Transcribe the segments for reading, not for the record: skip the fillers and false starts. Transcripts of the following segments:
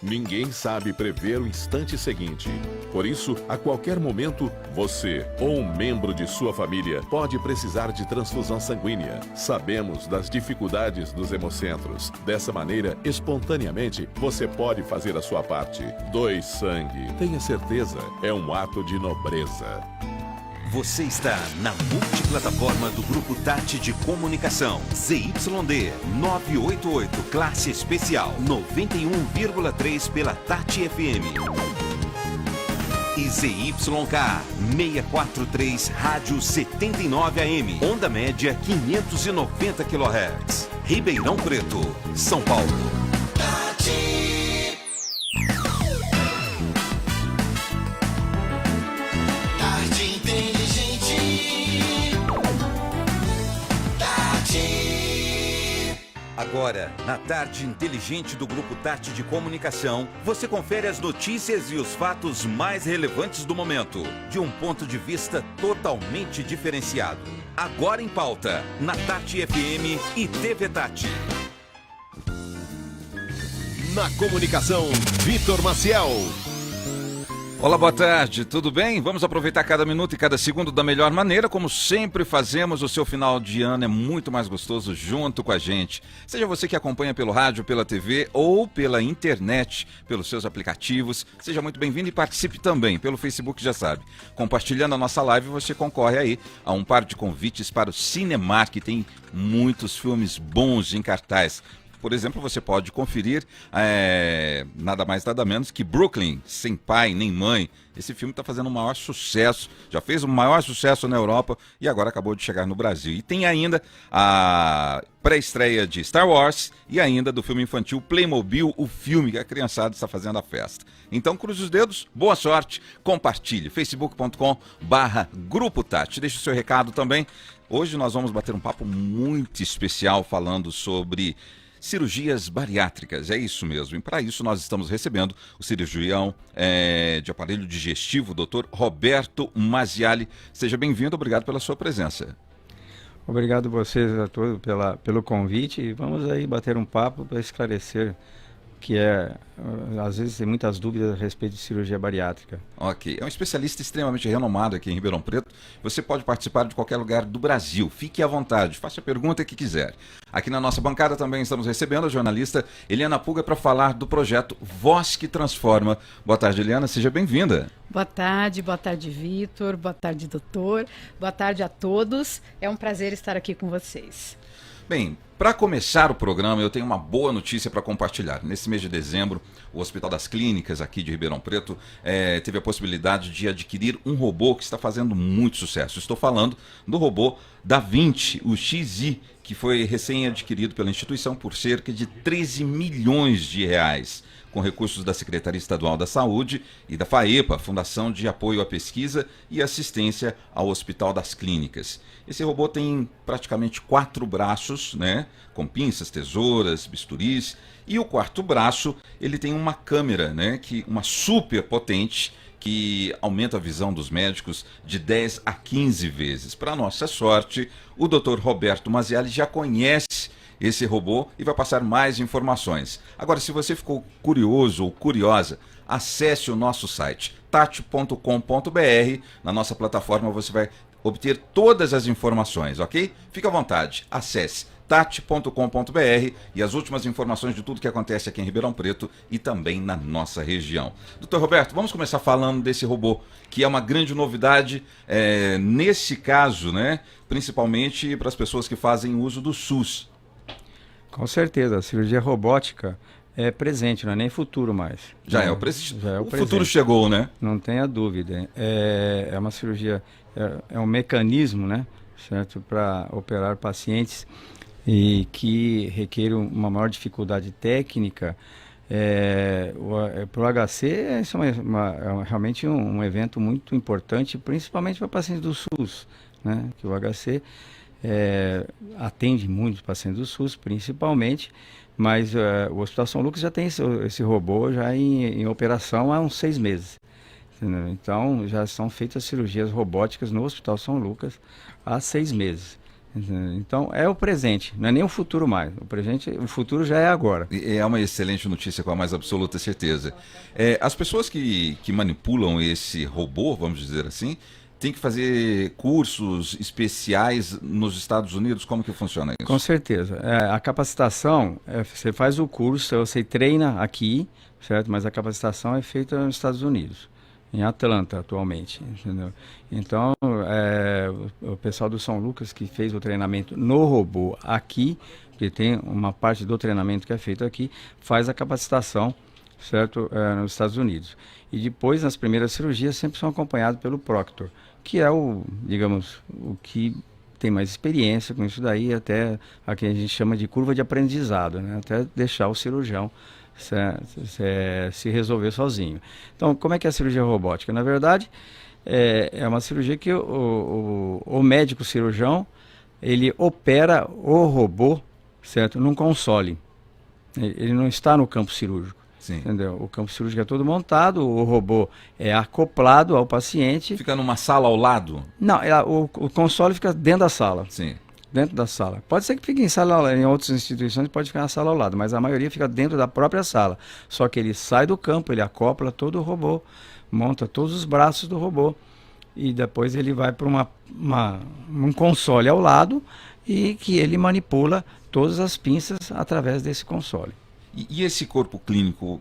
Ninguém sabe prever o instante seguinte. Por isso, a qualquer momento, você ou um membro de sua família pode precisar de transfusão sanguínea. Sabemos das dificuldades dos hemocentros. Dessa maneira, espontaneamente, você pode fazer a sua parte. Doe sangue. Tenha certeza, é um ato de nobreza. Você está na multiplataforma do Grupo Tati de Comunicação. ZYD 988, classe especial 91,3 pela Tati FM. E ZYK 643, rádio 79 AM, onda média 590 kHz. Ribeirão Preto, São Paulo. Tati. Agora, na tarde inteligente do Grupo Tati de Comunicação, você confere as notícias e os fatos mais relevantes do momento, de um ponto de vista totalmente diferenciado. Agora em pauta, na Tati FM e TV Tati. Na comunicação, Vitor Maciel. Olá, boa tarde, tudo bem? Vamos aproveitar cada minuto e cada segundo da melhor maneira, como sempre fazemos. O seu final de ano é muito mais gostoso junto com a gente. Seja você que acompanha pelo rádio, pela TV ou pela internet, pelos seus aplicativos, seja muito bem-vindo e participe também pelo Facebook, já sabe. Compartilhando a nossa live, você concorre aí a um par de convites para o Cinemark, que tem muitos filmes bons em cartaz. Por exemplo, você pode conferir nada mais nada menos que Brooklyn, Sem Pai Nem Mãe. Esse filme está fazendo o maior sucesso, já fez o maior sucesso na Europa e agora acabou de chegar no Brasil. E tem ainda a pré-estreia de Star Wars e ainda do filme infantil Playmobil, o filme que a criançada está fazendo a festa. Então cruze os dedos, boa sorte, compartilhe, facebook.com/Grupo Tati. Deixe o seu recado também. Hoje nós vamos bater um papo muito especial falando sobre cirurgias bariátricas, é isso mesmo. E para isso nós estamos recebendo o cirurgião de aparelho digestivo, o Dr. Roberto Masiali. Seja bem-vindo, obrigado pela sua presença. Obrigado a vocês a todos pelo convite e vamos aí bater um papo para esclarecer que às vezes tem muitas dúvidas a respeito de cirurgia bariátrica. Ok, é um especialista extremamente renomado aqui em Ribeirão Preto. Você pode participar de qualquer lugar do Brasil, fique à vontade, faça a pergunta que quiser. Aqui na nossa bancada também estamos recebendo a jornalista Eliana Puga para falar do projeto Voz que Transforma. Boa tarde, Eliana, seja bem-vinda. Boa tarde Vitor, boa tarde, doutor, boa tarde a todos. É um prazer estar aqui com vocês. Bem, para começar o programa, eu tenho uma boa notícia para compartilhar. Nesse mês de dezembro, o Hospital das Clínicas aqui de Ribeirão Preto teve a possibilidade de adquirir um robô que está fazendo muito sucesso. Estou falando do robô Da Vinci, o XI, que foi recém-adquirido pela instituição por cerca de 13 milhões de reais, com recursos da Secretaria Estadual da Saúde e da FAEPA, Fundação de Apoio à Pesquisa e Assistência ao Hospital das Clínicas. Esse robô tem praticamente 4 braços, né, com pinças, tesouras, bisturis, e o quarto braço ele tem uma câmera, né, uma super potente, que aumenta a visão dos médicos de 10 a 15 vezes. Para nossa sorte, o Dr. Roberto Masiali já conhece esse robô e vai passar mais informações. Agora, se você ficou curioso ou curiosa, acesse o nosso site tati.com.br. Na nossa plataforma você vai obter todas as informações, ok? Fique à vontade, acesse tati.com.br e as últimas informações de tudo que acontece aqui em Ribeirão Preto e também na nossa região. Doutor Roberto, vamos começar falando desse robô, que é uma grande novidade nesse caso, né? Principalmente para as pessoas que fazem uso do SUS. Com certeza, a cirurgia robótica é presente, não é nem futuro mais. Já é o presente. Já é o presente. Futuro chegou, né? Não tenha dúvida. É uma cirurgia, é um mecanismo, né, certo, para operar pacientes e que requer uma maior dificuldade técnica. Para o HC, isso é realmente um evento muito importante, principalmente para pacientes do SUS, né, que o HC atende muitos pacientes do SUS, principalmente, mas o Hospital São Lucas já tem esse robô já em operação há uns 6 meses. Entendeu? Então, já são feitas cirurgias robóticas no Hospital São Lucas há 6 meses. Então é o presente, não é nem o futuro mais. O futuro já é agora. E é uma excelente notícia, com a mais absoluta certeza. As pessoas que manipulam esse robô, vamos dizer assim, têm que fazer cursos especiais nos Estados Unidos? Como que funciona isso? Com certeza. A capacitação, você faz o curso, você treina aqui, certo? Mas a capacitação é feita nos Estados Unidos, em Atlanta atualmente, entendeu? Então, o pessoal do São Lucas que fez o treinamento no robô aqui, que tem uma parte do treinamento que é feito aqui, faz a capacitação, certo? Nos Estados Unidos. E depois, nas primeiras cirurgias, sempre são acompanhados pelo proctor, que é o que tem mais experiência com isso daí, até a que a gente chama de curva de aprendizado, né? Até deixar o cirurgião se resolver sozinho. Então, como é que é a cirurgia robótica? Na verdade, é uma cirurgia que o médico cirurgião, ele opera o robô, certo, num console. Ele não está no campo cirúrgico. Sim. Entendeu? O campo cirúrgico é todo montado, o robô é acoplado ao paciente. Fica numa sala ao lado? Não, o console fica dentro da sala. Sim. Dentro da sala. Pode ser que fique em outras instituições, pode ficar na sala ao lado, mas a maioria fica dentro da própria sala. Só que ele sai do campo, ele acopla todo o robô, monta todos os braços do robô e depois ele vai para um console ao lado e que ele manipula todas as pinças através desse console. E esse corpo clínico,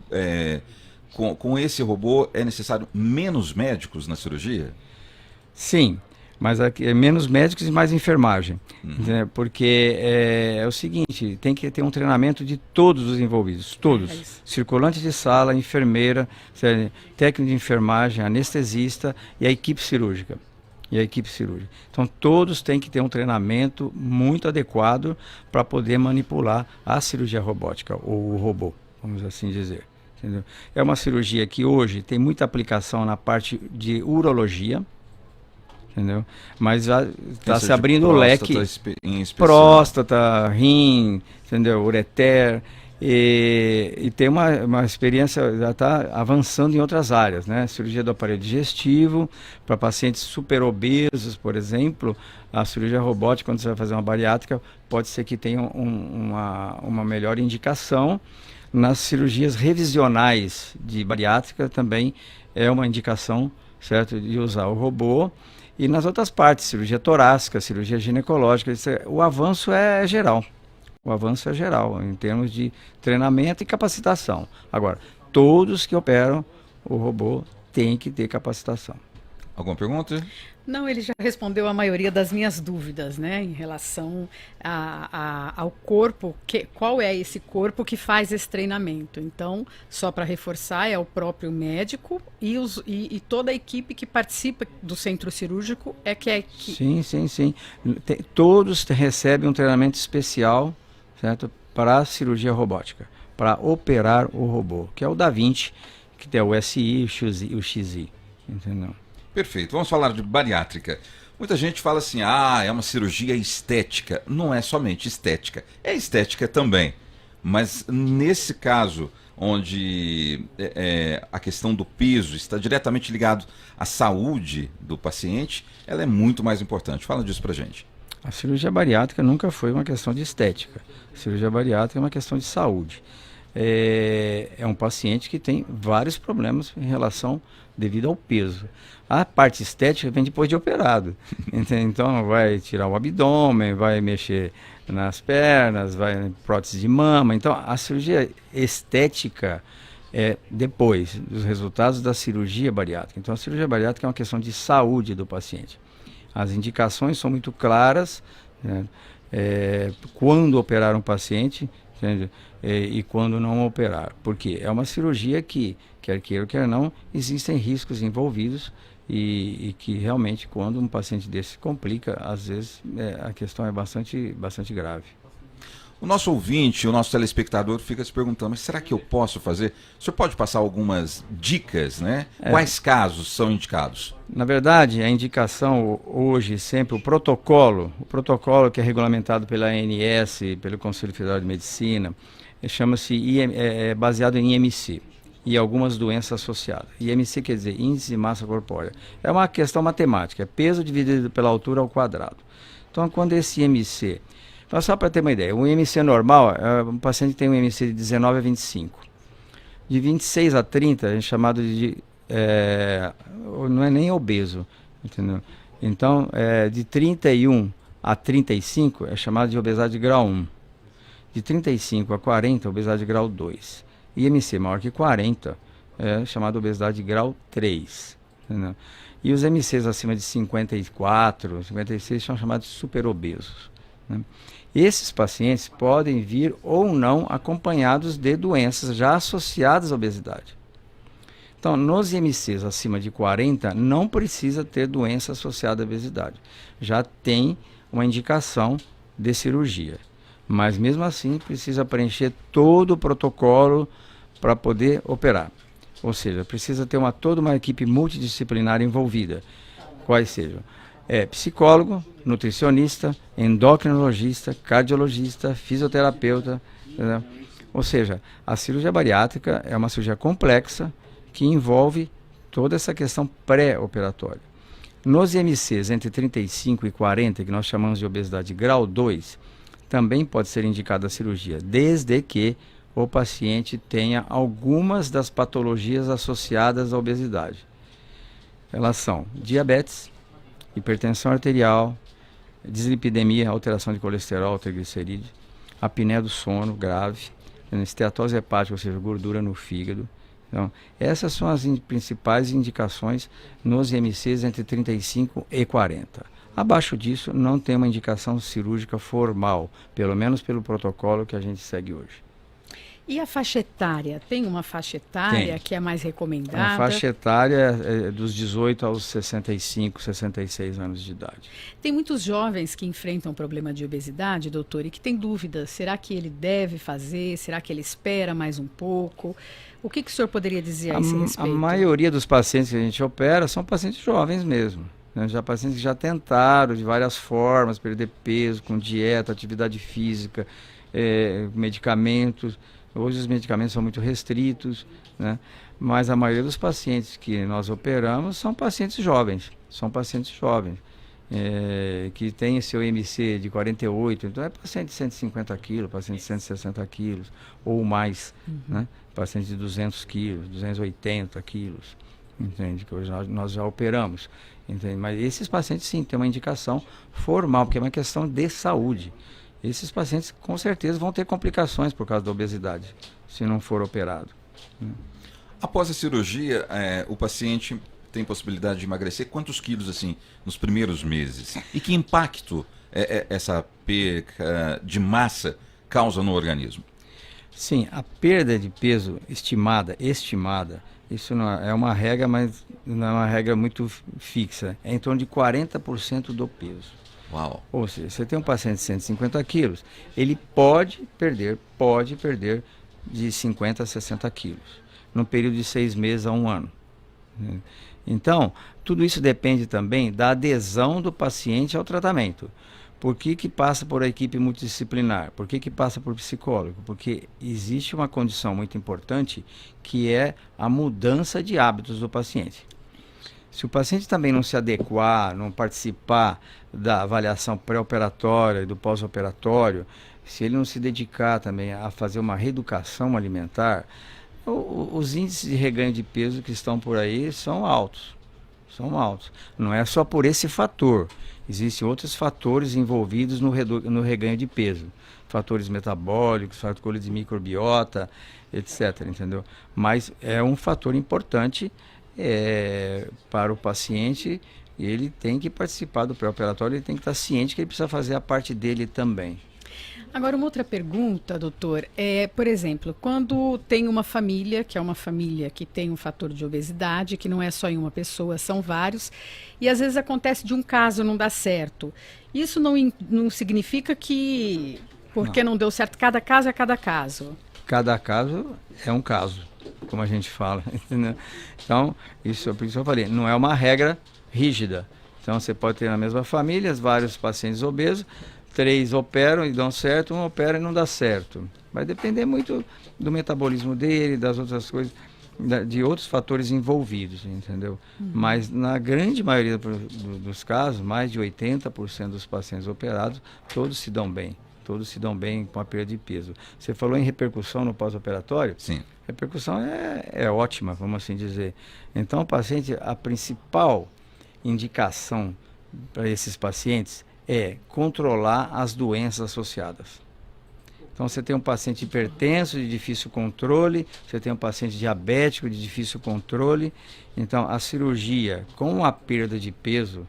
com esse robô, é necessário menos médicos na cirurgia? Sim, mas menos médicos e mais enfermagem. Né? Porque é o seguinte, tem que ter um treinamento de todos os envolvidos, todos. Circulante de sala, enfermeira, técnico de enfermagem, anestesista e a equipe cirúrgica. Então, todos têm que ter um treinamento muito adequado para poder manipular a cirurgia robótica, ou o robô, vamos assim dizer. Entendeu? É uma cirurgia que hoje tem muita aplicação na parte de urologia, entendeu? Mas já está se abrindo o leque. Próstata, rim, entendeu? Ureter. E tem uma experiência, já está avançando em outras áreas, né? Cirurgia do aparelho digestivo, para pacientes super obesos, por exemplo, a cirurgia robótica, quando você vai fazer uma bariátrica, pode ser que tenha uma melhor indicação. Nas cirurgias revisionais de bariátrica também é uma indicação, certo, de usar o robô. E nas outras partes, cirurgia torácica, cirurgia ginecológica, o avanço é geral. O avanço é geral, em termos de treinamento e capacitação. Agora, todos que operam o robô têm que ter capacitação. Alguma pergunta? Não, ele já respondeu a maioria das minhas dúvidas, né, em relação ao corpo, qual é esse corpo que faz esse treinamento. Então, só para reforçar, é o próprio médico e toda a equipe que participa do centro cirúrgico Sim. Todos recebem um treinamento especial, certo, para a cirurgia robótica, para operar o robô, que é o Da Vinci, que tem o SI e o XI, entendeu? Perfeito. Vamos falar de bariátrica. Muita gente fala assim, é uma cirurgia estética. Não é somente estética, é estética também. Mas nesse caso, onde a questão do peso está diretamente ligado à saúde do paciente, ela é muito mais importante. Fala disso pra gente. A cirurgia bariátrica nunca foi uma questão de estética. A cirurgia bariátrica é uma questão de saúde. É um paciente que tem vários problemas em relação devido ao peso. A parte estética vem depois de operado. Então vai tirar o abdômen, vai mexer nas pernas, vai prótese de mama. Então a cirurgia estética é depois dos resultados da cirurgia bariátrica. Então a cirurgia bariátrica é uma questão de saúde do paciente. As indicações são muito claras, né? Quando operar um paciente, entende? E quando não operar. Porque é uma cirurgia que, quer queira ou quer não, existem riscos envolvidos e que realmente quando um paciente desse complica, às vezes a questão é bastante grave. O nosso ouvinte, o nosso telespectador fica se perguntando, mas será que eu posso fazer? O senhor pode passar algumas dicas, né? Quais casos são indicados? Na verdade, a indicação hoje, sempre, o protocolo que é regulamentado pela ANS, pelo Conselho Federal de Medicina, chama-se baseado em IMC e algumas doenças associadas. IMC quer dizer Índice de Massa Corpórea. É uma questão matemática, é peso dividido pela altura ao quadrado. Então, quando esse IMC... Então, só para ter uma ideia, o IMC normal, um paciente tem um IMC de 19 a 25. De 26 a 30, é chamado de... não é nem obeso, entendeu? Então, de 31 a 35 é chamado de obesidade grau 1. De 35 a 40, obesidade grau 2. IMC maior que 40 é chamado obesidade grau 3. Entendeu? E os MCs acima de 54, 56 são chamados de superobesos. Né? Esses pacientes podem vir ou não acompanhados de doenças já associadas à obesidade. Então, nos IMCs acima de 40, não precisa ter doença associada à obesidade. Já tem uma indicação de cirurgia. Mas, mesmo assim, precisa preencher todo o protocolo para poder operar. Ou seja, precisa ter toda uma equipe multidisciplinar envolvida. Quais sejam? Psicólogo, nutricionista, endocrinologista, cardiologista, fisioterapeuta. Entendeu? Ou seja, a cirurgia bariátrica é uma cirurgia complexa que envolve toda essa questão pré-operatória. Nos IMCs entre 35 e 40, que nós chamamos de obesidade grau 2, também pode ser indicada a cirurgia, desde que o paciente tenha algumas das patologias associadas à obesidade. Elas são diabetes, hipertensão arterial, dislipidemia, alteração de colesterol, triglicerídeos, apneia do sono grave, esteatose hepática, ou seja, gordura no fígado. Então, essas são as principais indicações nos IMCs entre 35 e 40. Abaixo disso, não tem uma indicação cirúrgica formal, pelo menos pelo protocolo que a gente segue hoje. E a faixa etária? Tem uma faixa etária que é mais recomendada? A faixa etária é dos 18 aos 65, 66 anos de idade. Tem muitos jovens que enfrentam problema de obesidade, doutor, e que têm dúvidas. Será que ele deve fazer? Será que ele espera mais um pouco? O que o senhor poderia dizer a esse respeito? A maioria dos pacientes que a gente opera são pacientes jovens mesmo. Né? Já pacientes que já tentaram de várias formas perder peso, com dieta, atividade física, medicamentos. Hoje os medicamentos são muito restritos, né? Mas a maioria dos pacientes que nós operamos são pacientes jovens. Que tem seu IMC de 48, então é paciente de 150 quilos, paciente de 160 quilos ou mais, né? Paciente de 200 quilos, 280 quilos, entende? Que hoje nós já operamos, entende? Mas esses pacientes sim, tem uma indicação formal, porque é uma questão de saúde. Esses pacientes com certeza vão ter complicações por causa da obesidade, se não for operado. Após a cirurgia, o paciente tem possibilidade de emagrecer quantos quilos assim nos primeiros meses? E que impacto essa perda de massa causa no organismo? Sim, a perda de peso estimada, isso não é uma regra, mas não é uma regra muito fixa. É em torno de 40% do peso. Uau. Ou seja, você tem um paciente de 150 quilos, ele pode perder de 50 a 60 quilos, num período de 6 meses a 1 ano. Então, tudo isso depende também da adesão do paciente ao tratamento. Por que passa por a equipe multidisciplinar? Por que passa por psicólogo? Porque existe uma condição muito importante que é a mudança de hábitos do paciente. Se o paciente também não se adequar, não participar da avaliação pré-operatória e do pós-operatório, se ele não se dedicar também a fazer uma reeducação alimentar, os índices de reganho de peso que estão por aí são altos. Não é só por esse fator. Existem outros fatores envolvidos no reganho de peso. Fatores metabólicos, fatores de microbiota, etc. Entendeu? Mas é um fator importante para o paciente. Ele tem que participar do pré-operatório, ele tem que estar ciente que ele precisa fazer a parte dele também. Agora, uma outra pergunta, doutor, por exemplo, quando tem uma família, que é uma família que tem um fator de obesidade, que não é só em uma pessoa, são vários, e às vezes acontece de um caso não dar certo. Isso não significa que, porque não deu certo, cada caso é cada caso? Cada caso é um caso, como a gente fala, entendeu? Então, por isso eu falei, não é uma regra rígida. Então, você pode ter na mesma família vários pacientes obesos, 3 operam e dão certo, 1 opera e não dá certo. Vai depender muito do metabolismo dele, das outras coisas. de outros fatores envolvidos, entendeu? Mas na grande maioria dos casos, mais de 80% dos pacientes operados, todos se dão bem. Todos se dão bem com a perda de peso. Você falou em repercussão no pós-operatório? Sim. Repercussão é ótima, vamos assim dizer. Então, o paciente, a principal indicação para esses pacientes é controlar as doenças associadas. Então, você tem um paciente hipertenso de difícil controle, você tem um paciente diabético de difícil controle. Então, a cirurgia com a perda de peso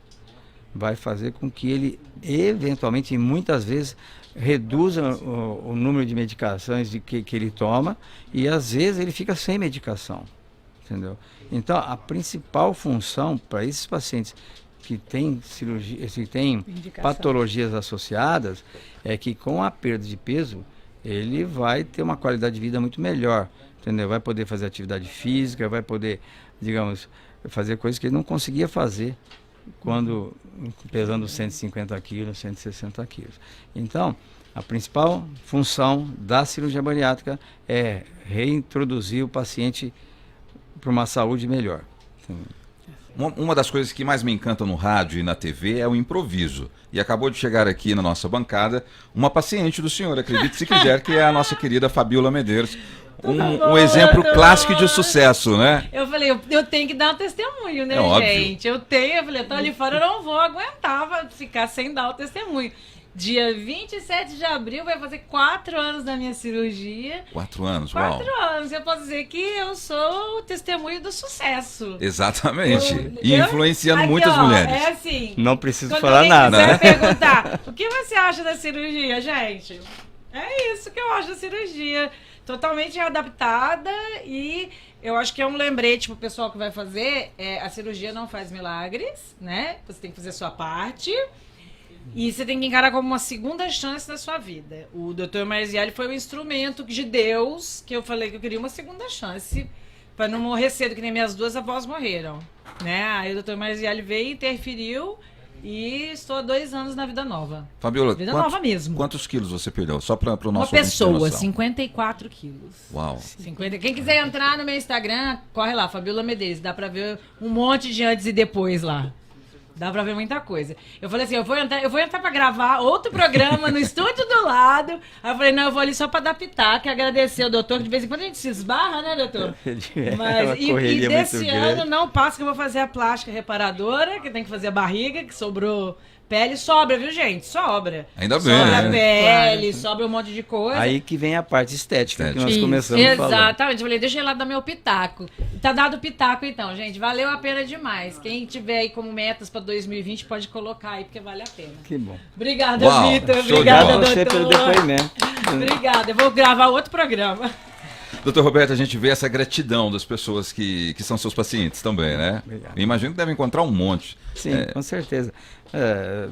vai fazer com que ele, eventualmente, e muitas vezes, reduza o número de medicações que ele toma e, às vezes, ele fica sem medicação. Entendeu? Então, a principal função para esses pacientes que têm cirurgia, que têm patologias associadas, é que com a perda de peso, ele vai ter uma qualidade de vida muito melhor, entendeu? Vai poder fazer atividade física, vai poder, digamos, fazer coisas que ele não conseguia fazer quando pesando 150 quilos, 160 quilos. Então, a principal função da cirurgia bariátrica é reintroduzir o paciente para uma saúde melhor. Uma das coisas que mais me encanta no rádio e na TV é o improviso. E acabou de chegar aqui na nossa bancada uma paciente do senhor, acredite se quiser, que é a nossa querida Fabiola Medeiros. Um exemplo clássico de sucesso, né? Eu falei, eu tenho que dar um testemunho, né, gente? Eu falei, eu tô ali fora, eu não vou aguentar ficar sem dar o testemunho. Dia 27 de abril vai fazer 4 anos da minha cirurgia. 4 anos, 4 uau. anos. Eu posso dizer que eu sou o testemunho do sucesso. Exatamente. E influenciando aqui, muitas mulheres. É assim. Não preciso quando falar alguém nada. quiser perguntar, o que você acha da cirurgia, gente? É isso que eu acho da cirurgia. Totalmente adaptada e eu acho que é um lembrete pro pessoal que vai fazer. A cirurgia não faz milagres, né? Você tem que fazer a sua parte. E você tem que encarar como uma segunda chance da sua vida. O Dr. Marziali foi um instrumento de Deus, que eu falei que eu queria uma segunda chance para não morrer cedo, que nem minhas 2 avós morreram, né? Aí o Dr. Marziali veio, interferiu e estou há 2 anos na vida nova. Fabiola, Vida nova mesmo. quantos quilos você perdeu? Só para o nosso Uma pessoa, 54 quilos. Uau. 50. Quem quiser entrar no meu Instagram, corre lá, Fabiola Medeiros. Dá pra ver um monte de antes e depois lá. Dá pra ver muita coisa. Eu falei assim, eu vou entrar pra gravar outro programa no estúdio do lado. Aí eu falei, não, eu vou ali só pra dar pitaco e agradecer o doutor, que de vez em quando a gente se esbarra, né, doutor? Mas, e desse ano não passa, que eu vou fazer a plástica reparadora, que tem que fazer a barriga, que sobrou pele. Sobra, viu, gente? Sobra. Ainda bem. Sobra né? pele, Claro. sobra um monte de coisa. Aí que vem a parte estética que nós Isso. começamos a falar. Exatamente, eu falei, deixa eu ir lá dar meu pitaco. Tá dado o pitaco então, gente, valeu a pena demais. Quem tiver aí como metas pra 2020 pode colocar aí, porque vale a pena. Que bom. Obrigada, Uau, Vitor, show de obrigada, bola. Você pelo doutor. depoimento. Obrigada, eu vou gravar outro programa. Doutor Roberto, a gente vê essa gratidão das pessoas que são seus pacientes também, né? Obrigado. Eu imagino que devem encontrar um monte. Sim, com certeza.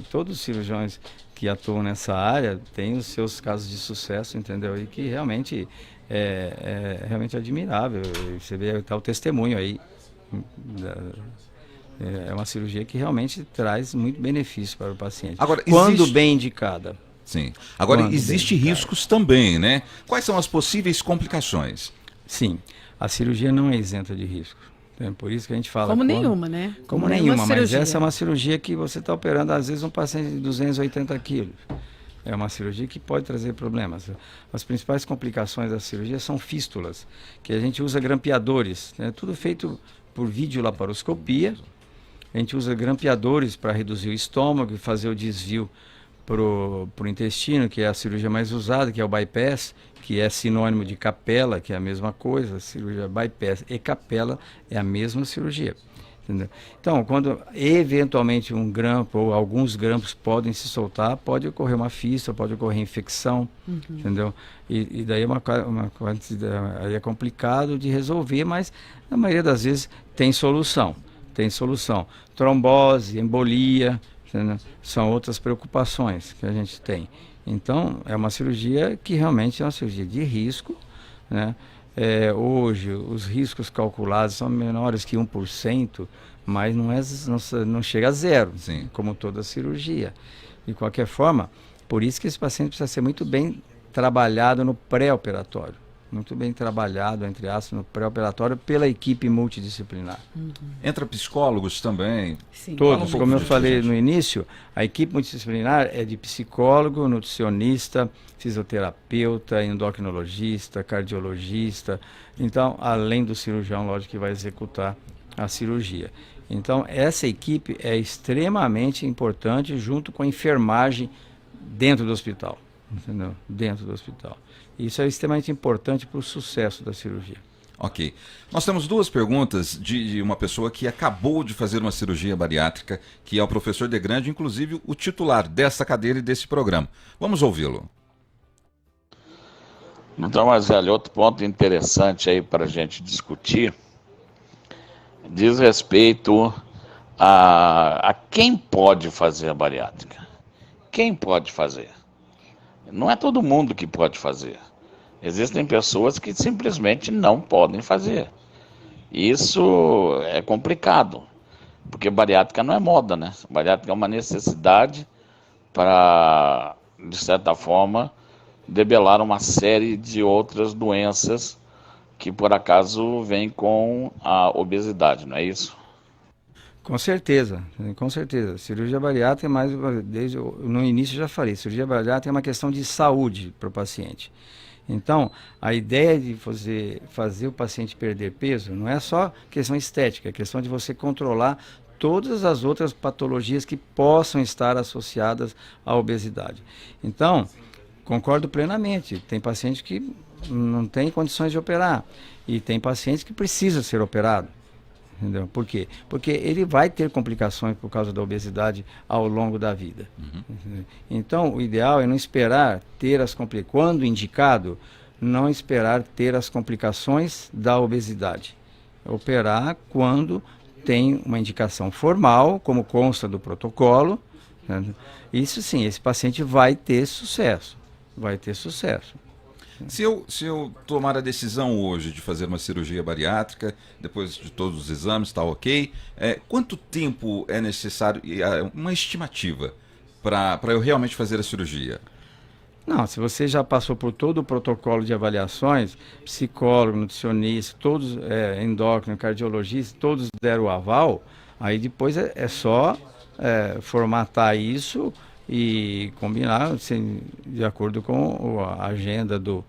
Todos os cirurgiões que atuam nessa área têm os seus casos de sucesso, entendeu? E que realmente é realmente admirável. E você vê tá o testemunho aí. É uma cirurgia que realmente traz muito benefício para o paciente. Agora, quando existe- bem indicada. Sim. Agora, Quando existem bem, riscos também, né? Quais são as possíveis complicações? Sim, a cirurgia não é isenta de riscos. Então, por isso que a gente fala... Como quando- nenhuma, né? Como nenhuma, mas cirurgia. essa é uma cirurgia que você está operando, às vezes, um paciente de 280 quilos. É uma cirurgia que pode trazer problemas. As principais complicações da cirurgia são fístulas, que a gente usa grampeadores, né? Tudo feito por videolaparoscopia. A gente usa grampeadores para reduzir o estômago e fazer o desvio pro intestino, que é a cirurgia mais usada, que é o bypass, que é sinônimo de capela, que é a mesma coisa. A cirurgia bypass e capela é a mesma cirurgia. Entendeu? Então, quando eventualmente um grampo ou alguns grampos podem se soltar, pode ocorrer uma fístula, pode ocorrer infecção, entendeu? E daí aí é complicado de resolver, mas na maioria das vezes tem solução. Tem solução. Trombose, embolia, entendeu? São outras preocupações que a gente tem. Então, é uma cirurgia que realmente é uma cirurgia de risco, né? Hoje, os riscos calculados são menores que 1%, mas não chega a zero, Sim. como toda cirurgia. De qualquer forma, por isso que esse paciente precisa ser muito bem trabalhado no pré-operatório. muito bem trabalhado, entre aspas, no pré-operatório pela equipe multidisciplinar. Entra psicólogos também. Sim. Todos, Fala um pouco como eu disso, falei gente. no início, a equipe multidisciplinar é de psicólogo, nutricionista, fisioterapeuta, endocrinologista, cardiologista. Então, além do cirurgião, lógico, que vai executar a cirurgia. Então, essa equipe é extremamente importante junto com a enfermagem dentro do hospital. Entendeu? Dentro do hospital. Isso é extremamente importante para o sucesso da cirurgia. Ok. Nós temos duas perguntas de uma pessoa que acabou de fazer uma cirurgia bariátrica, que é o professor Degrande, inclusive o titular dessa cadeira e desse programa. Vamos ouvi-lo. Então, Marcelo, outro ponto interessante aí para a gente discutir diz respeito a quem pode fazer a bariátrica. Quem pode fazer? Não é todo mundo que pode fazer. Existem pessoas que simplesmente não podem fazer. Isso é complicado, porque bariátrica não é moda, né? Bariátrica é uma necessidade para, de certa forma, debelar uma série de outras doenças que por acaso vêm com a obesidade, não é isso? Com certeza, com certeza. Cirurgia bariátrica, desde no início já falei, cirurgia bariátrica é uma questão de saúde para o paciente. Então, a ideia de fazer o paciente perder peso não é só questão estética, é questão de você controlar todas as outras patologias que possam estar associadas à obesidade. Então, concordo plenamente, tem paciente que não tem condições de operar e tem pacientes que precisam ser operados. Entendeu? Por quê? Porque ele vai ter complicações por causa da obesidade ao longo da vida. Então, o ideal é não esperar ter quando indicado, não esperar ter as complicações da obesidade. Operar quando tem uma indicação formal, como consta do protocolo. Entendeu? Isso sim, esse paciente vai ter sucesso. Vai ter sucesso. Se eu tomar a decisão hoje de fazer uma cirurgia bariátrica, depois de todos os exames, está ok, quanto tempo é necessário, uma estimativa, para eu realmente fazer a cirurgia? Não, se você já passou por todo o protocolo de avaliações, psicólogo, nutricionista, todos, endócrino, cardiologista, todos deram o aval, aí depois é só formatar isso e combinar de acordo com a agenda do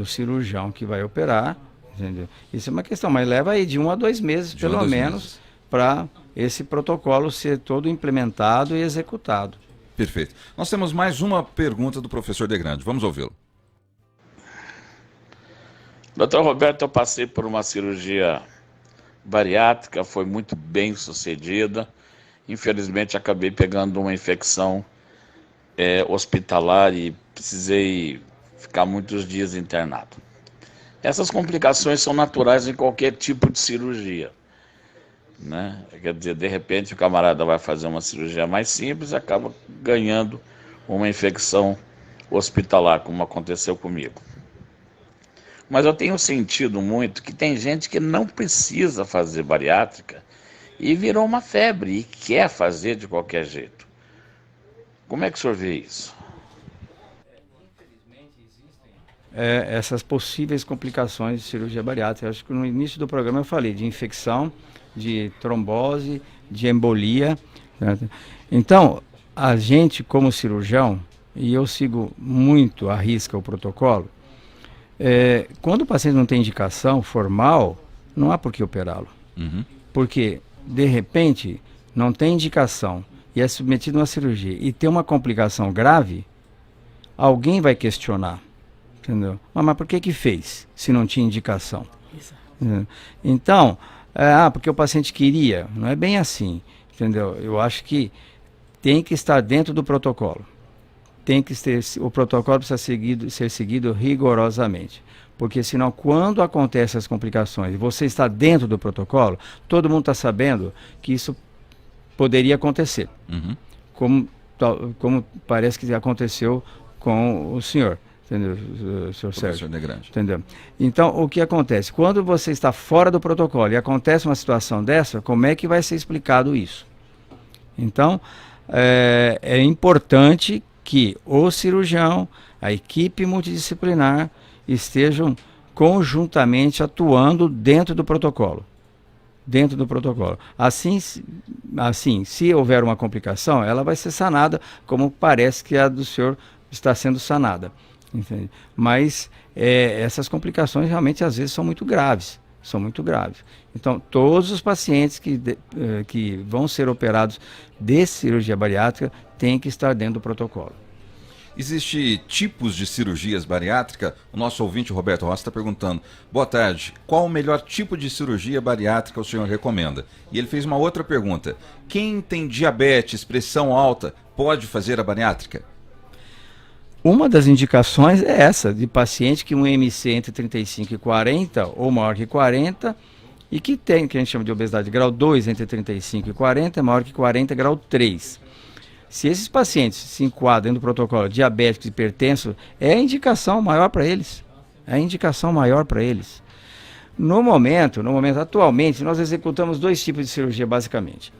cirurgião que vai operar, entendeu? Isso é uma questão, mas leva aí de 1 a 2 meses, pelo menos, para esse protocolo ser todo implementado e executado. Perfeito. Nós temos mais uma pergunta do professor Degrande. Vamos ouvi-lo. Doutor Roberto, eu passei por uma cirurgia bariátrica, foi muito bem sucedida. Infelizmente, acabei pegando uma infecção hospitalar e precisei ficar muitos dias internado. Essas complicações são naturais em qualquer tipo de cirurgia, né? Quer dizer, de repente o camarada vai fazer uma cirurgia mais simples e acaba ganhando uma infecção hospitalar, como aconteceu comigo. Mas eu tenho sentido muito que tem gente que não precisa fazer bariátrica e virou uma febre e quer fazer de qualquer jeito. Como é que o senhor vê isso? Essas possíveis complicações de cirurgia bariátrica. Acho que no início do programa eu falei de infecção, de trombose, de embolia. Certo? Então, a gente como cirurgião, e eu sigo muito à risca o protocolo, quando o paciente não tem indicação formal, não há por que operá-lo. Porque, de repente, não tem indicação e é submetido a uma cirurgia e tem uma complicação grave, alguém vai questionar. Entendeu? Mas por que fez, se não tinha indicação? Exato. Então, porque o paciente queria, não é bem assim, entendeu? Eu acho que tem que estar dentro do protocolo. O protocolo precisa ser seguido rigorosamente. Porque senão, quando acontecem as complicações e você está dentro do protocolo, todo mundo está sabendo que isso poderia acontecer. Como parece que aconteceu com o senhor. Entendeu, senhor Sérgio? Entendeu? Então, o que acontece? Quando você está fora do protocolo e acontece uma situação dessa, como é que vai ser explicado isso? Então, é importante que o cirurgião, a equipe multidisciplinar, estejam conjuntamente atuando dentro do protocolo. Dentro do protocolo. Assim, se houver uma complicação, ela vai ser sanada, como parece que a do senhor está sendo sanada. Entende? Mas essas complicações realmente às vezes são muito graves. São muito graves. Então, todos os pacientes que vão ser operados de cirurgia bariátrica têm que estar dentro do protocolo. Existem tipos de cirurgias bariátricas? O nosso ouvinte, Roberto Rossi, está perguntando: boa tarde, qual o melhor tipo de cirurgia bariátrica o senhor recomenda? E ele fez uma outra pergunta: quem tem diabetes, pressão alta, pode fazer a bariátrica? Uma das indicações é essa, de paciente que um MC entre 35 e 40, ou maior que 40, e que tem, que a gente chama de obesidade grau 2, entre 35 e 40, é maior que 40, grau 3. Se esses pacientes se enquadram no protocolo diabéticos e hipertensos, é a indicação maior para eles. É a indicação maior para eles. No momento, atualmente, nós executamos 2 tipos de cirurgia, basicamente.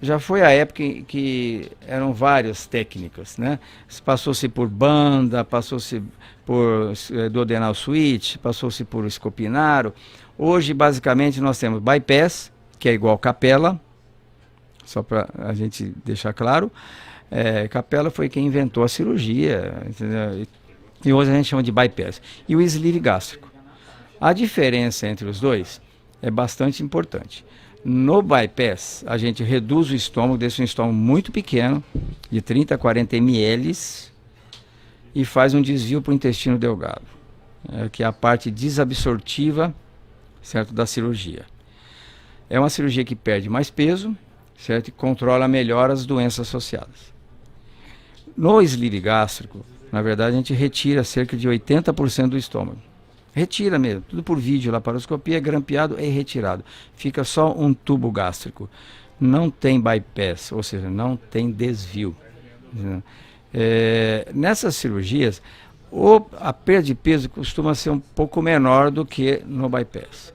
Já foi a época que eram várias técnicas, né? Passou-se por banda, passou-se por duodenal switch, passou-se por escopinaro. Hoje, basicamente, nós temos bypass, que é igual capela, só para a gente deixar claro. Capela foi quem inventou a cirurgia, entendeu? E hoje a gente chama de bypass. E o sleeve gástrico. A diferença entre os dois é bastante importante. No bypass, a gente reduz o estômago, deixa um estômago muito pequeno, de 30 a 40 ml, e faz um desvio para o intestino delgado, que é a parte desabsortiva, certo, da cirurgia. É uma cirurgia que perde mais peso, certo, e controla melhor as doenças associadas. No sleeve gástrico, na verdade, a gente retira cerca de 80% do estômago. Retira mesmo, tudo por vídeo, laparoscopia, é grampeado e retirado. Fica só um tubo gástrico. Não tem bypass, ou seja, não tem desvio. Nessas cirurgias, a perda de peso costuma ser um pouco menor do que no bypass.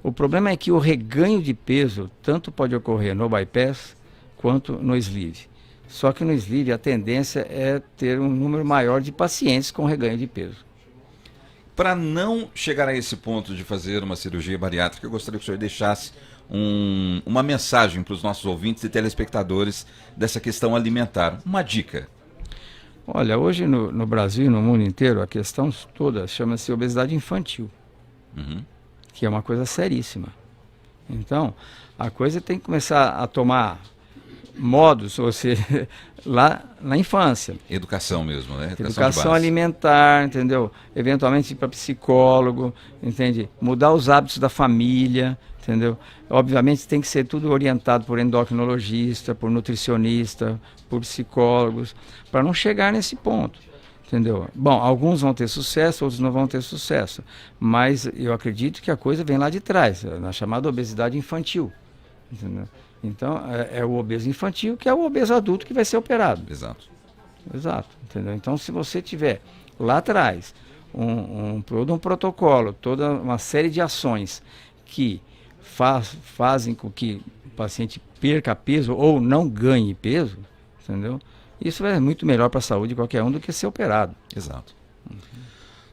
O problema é que o reganho de peso tanto pode ocorrer no bypass quanto no sleeve. Só que no sleeve a tendência é ter um número maior de pacientes com reganho de peso. Para não chegar a esse ponto de fazer uma cirurgia bariátrica, eu gostaria que o senhor deixasse uma mensagem para os nossos ouvintes e telespectadores dessa questão alimentar. Uma dica. Olha, hoje no Brasil e no mundo inteiro, a questão toda chama-se obesidade infantil, que é uma coisa seríssima. Então, a coisa tem que começar a tomar modos, ou seja, lá na infância. Educação mesmo, né? Educação alimentar, entendeu? Eventualmente ir para psicólogo, entende? Mudar os hábitos da família, entendeu? Obviamente tem que ser tudo orientado por endocrinologista, por nutricionista, por psicólogos, para não chegar nesse ponto, entendeu? Bom, alguns vão ter sucesso, outros não vão ter sucesso, mas eu acredito que a coisa vem lá de trás, na chamada obesidade infantil, entendeu? Então, é o obeso infantil, que é o obeso adulto que vai ser operado. Exato. Exato, entendeu? Então, se você tiver lá atrás todo um protocolo, toda uma série de ações que fazem com que o paciente perca peso ou não ganhe peso, entendeu? Isso é muito melhor para a saúde de qualquer um do que ser operado. Exato.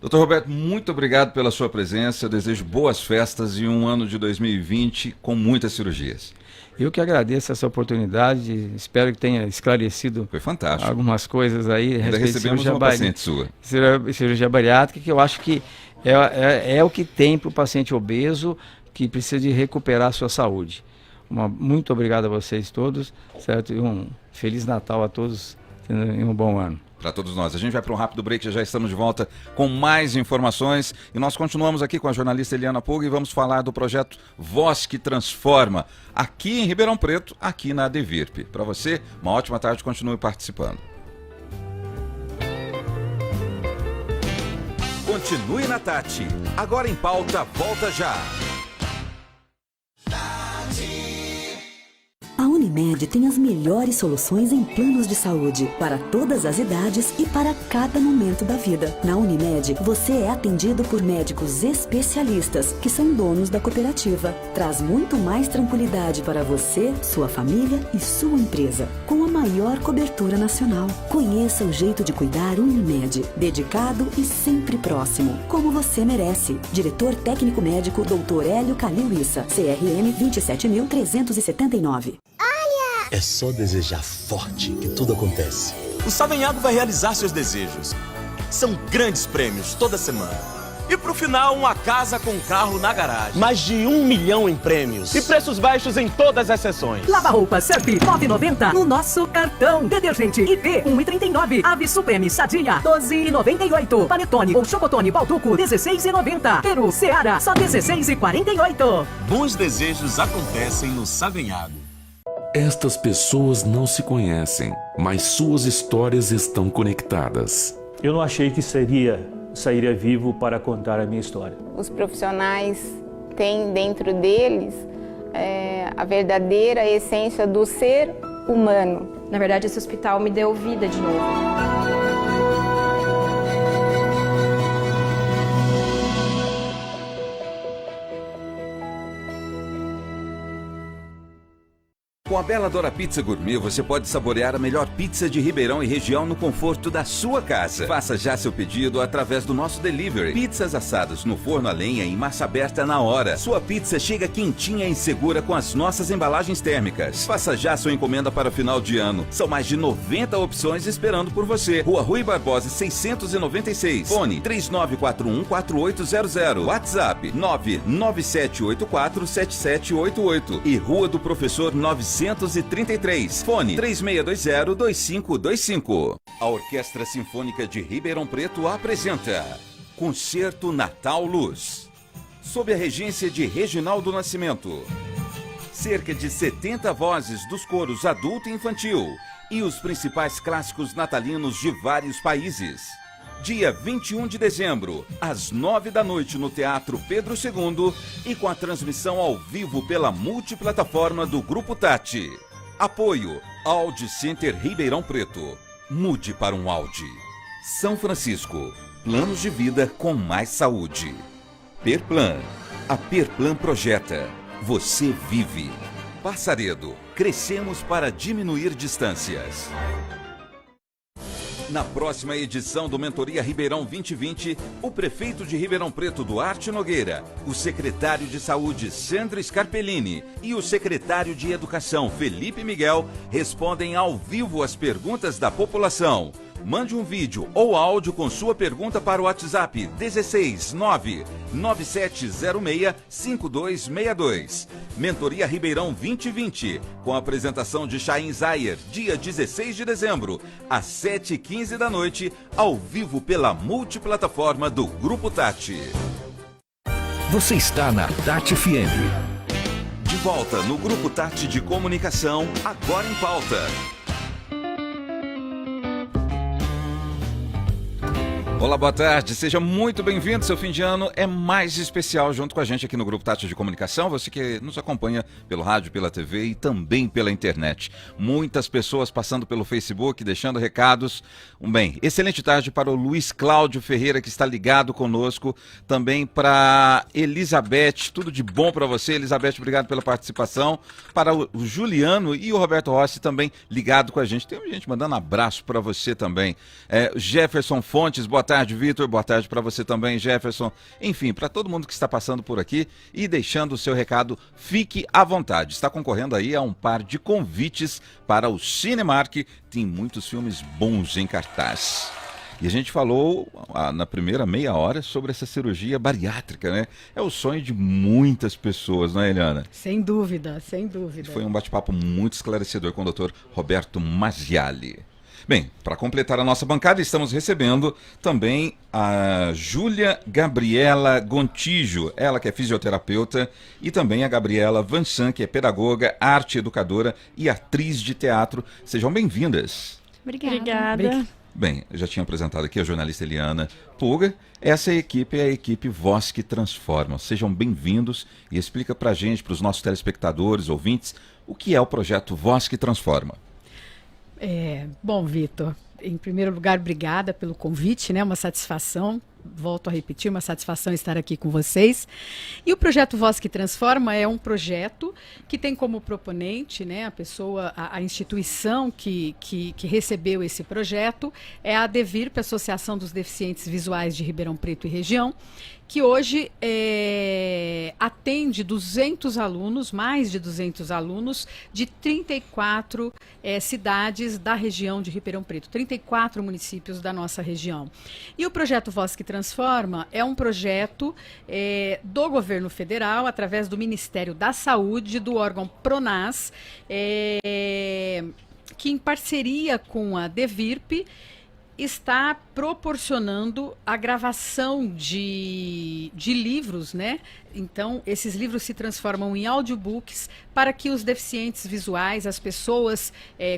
Doutor Roberto, muito obrigado pela sua presença. Eu desejo boas festas e um ano de 2020 com muitas cirurgias. Eu que agradeço essa oportunidade, espero que tenha esclarecido Foi fantástico. algumas coisas aí. Ainda recebemos uma paciente sua. Cirurgia bariátrica, que eu acho que é o que tem para o paciente obeso que precisa de recuperar a sua saúde. Muito obrigado a vocês todos, certo? E um Feliz Natal a todos e um bom ano. Para todos nós. A gente vai para um rápido break, já estamos de volta com mais informações e nós continuamos aqui com a jornalista Eliana Puga e vamos falar do projeto Voz que Transforma, aqui em Ribeirão Preto, aqui na Advirp. Para você, uma ótima tarde, continue participando. Continue na Tati. Agora em pauta, volta já. A Unimed tem as melhores soluções em planos de saúde para todas as idades e para cada momento da vida. Na Unimed, você é atendido por médicos especialistas que são donos da cooperativa. Traz muito mais tranquilidade para você, sua família e sua empresa, com a maior cobertura nacional. Conheça o jeito de cuidar Unimed, dedicado e sempre próximo, como você merece. Diretor Técnico Médico Dr. Hélio Calil Issa, CRM 27379. É só desejar forte que tudo acontece. O Savenhago vai realizar seus desejos. São grandes prêmios toda semana. E pro final, uma casa com carro na garagem. Mais de 1 milhão em prêmios. E preços baixos em todas as sessões. Lava-roupa Surf, R$ 9,90 no nosso cartão. Detergente IP, R$ 1,39. Ave Supreme Sadia, R$ 12,98. Panetone ou Chocotone Balduco, R$ 16,90. Peru Seara, só R$ 16,48. Bons desejos acontecem no Savenhago. Estas pessoas não se conhecem, mas suas histórias estão conectadas. Eu não achei que sairia vivo para contar a minha história. Os profissionais têm dentro deles a verdadeira essência do ser humano. Na verdade, esse hospital me deu vida de novo. Com a Bela Dora Pizza Gourmet, você pode saborear a melhor pizza de Ribeirão e região no conforto da sua casa. Faça já seu pedido através do nosso delivery. Pizzas assadas no forno a lenha e massa aberta na hora. Sua pizza chega quentinha e segura com as nossas embalagens térmicas. Faça já sua encomenda para o final de ano. São mais de 90 opções esperando por você. Rua Rui Barbosa 696. Fone 3941-4800. WhatsApp 997847788. E Rua do Professor 933, fone 3620-2525. A Orquestra Sinfônica de Ribeirão Preto apresenta Concerto Natal Luz, sob a regência de Reginaldo Nascimento. Cerca de 70 vozes dos coros adulto e infantil e os principais clássicos natalinos de vários países. Dia 21 de dezembro, às 9h no Teatro Pedro II e com a transmissão ao vivo pela multiplataforma do Grupo Tati. Apoio Audi Center Ribeirão Preto. Mude para um Audi. São Francisco. Planos de vida com mais saúde. Perplan. A Perplan projeta. Você vive. Passaredo. Crescemos para diminuir distâncias. Na próxima edição do Mentoria Ribeirão 2020, o prefeito de Ribeirão Preto, Duarte Nogueira, o secretário de Saúde, Sandro Scarpellini, e o secretário de Educação, Felipe Miguel, respondem ao vivo as perguntas da população. Mande um vídeo ou áudio com sua pergunta para o WhatsApp 16997065262. Mentoria Ribeirão 2020, com a apresentação de Chaim Zayer, dia 16 de dezembro, às 7h15, ao vivo pela multiplataforma do Grupo Tati. Você está na Tati FM. De volta no Grupo Tati de Comunicação, agora em pauta. Olá, boa tarde, seja muito bem-vindo. Seu fim de ano é mais especial junto com a gente aqui no Grupo Tati de Comunicação. Você que nos acompanha pelo rádio, pela TV e também pela internet. Muitas pessoas passando pelo Facebook, deixando recados. Bem, excelente tarde para o Luiz Cláudio Ferreira, que está ligado conosco. Também para Elizabeth, tudo de bom para você. Elizabeth, obrigado pela participação. Para o Juliano e o Roberto Rossi também ligado com a gente. Tem gente mandando abraço para você também. Jefferson Fontes, boa tarde, Vitor. Boa tarde para você também, Jefferson. Enfim, para todo mundo que está passando por aqui e deixando o seu recado, fique à vontade. Está concorrendo aí a um par de convites para o Cinemark. Tem muitos filmes bons em cartaz. E a gente falou na primeira meia hora sobre essa cirurgia bariátrica, né? É o sonho de muitas pessoas, não é, Eliana? Sem dúvida, sem dúvida. Foi um bate-papo muito esclarecedor com o Dr. Roberto Mazziali. Bem, para completar a nossa bancada, estamos recebendo também a Júlia Gabriela Gontijo, ela que é fisioterapeuta, e também a Gabriela Vansan, que é pedagoga, arte educadora e atriz de teatro. Sejam bem-vindas. Obrigada. Bem, eu já tinha apresentado aqui a jornalista Eliana Puga. Essa equipe é a equipe Voz que Transforma. Sejam bem-vindos e explica pra gente, para os nossos telespectadores, ouvintes, o que é o projeto Voz que Transforma. Bom, Vitor, em primeiro lugar, obrigada pelo convite, né? Uma satisfação. Volto a repetir, uma satisfação estar aqui com vocês. E o projeto Voz que Transforma é um projeto que tem como proponente, né, a instituição que recebeu esse projeto é a ADVIRP, Associação dos Deficientes Visuais de Ribeirão Preto e Região, que hoje atende 200 alunos, mais de 200 alunos, de 34 cidades da região de Ribeirão Preto, 34 municípios da nossa região. E o projeto Voz que Transforma é um projeto do governo federal, através do Ministério da Saúde, do órgão PRONAS, que em parceria com a ADVIRP, está proporcionando a gravação de livros, né? Então, esses livros se transformam em audiobooks para que os deficientes visuais, as pessoas,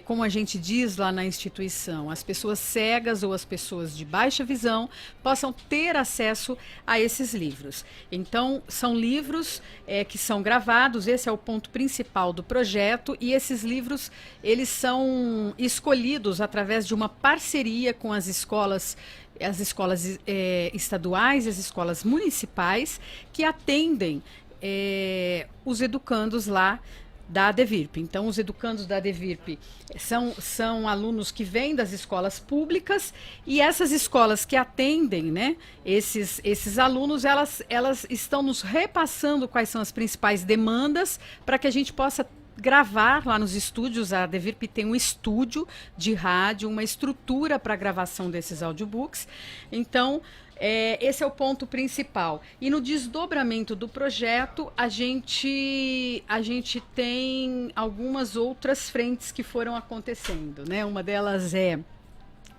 como a gente diz lá na instituição, as pessoas cegas ou as pessoas de baixa visão, possam ter acesso a esses livros. Então, são livros que são gravados, esse é o ponto principal do projeto, e esses livros, eles são escolhidos através de uma parceria com as escolas estaduais e as escolas municipais que atendem os educandos lá da ADVIRP. Então, os educandos da ADVIRP são alunos que vêm das escolas públicas, e essas escolas que atendem, né, esses alunos, elas estão nos repassando quais são as principais demandas para que a gente possa gravar lá nos estúdios. A ADVIRP tem um estúdio de rádio, uma estrutura para a gravação desses audiobooks. Então, esse é o ponto principal. E no desdobramento do projeto, a gente tem algumas outras frentes que foram acontecendo, né? Uma delas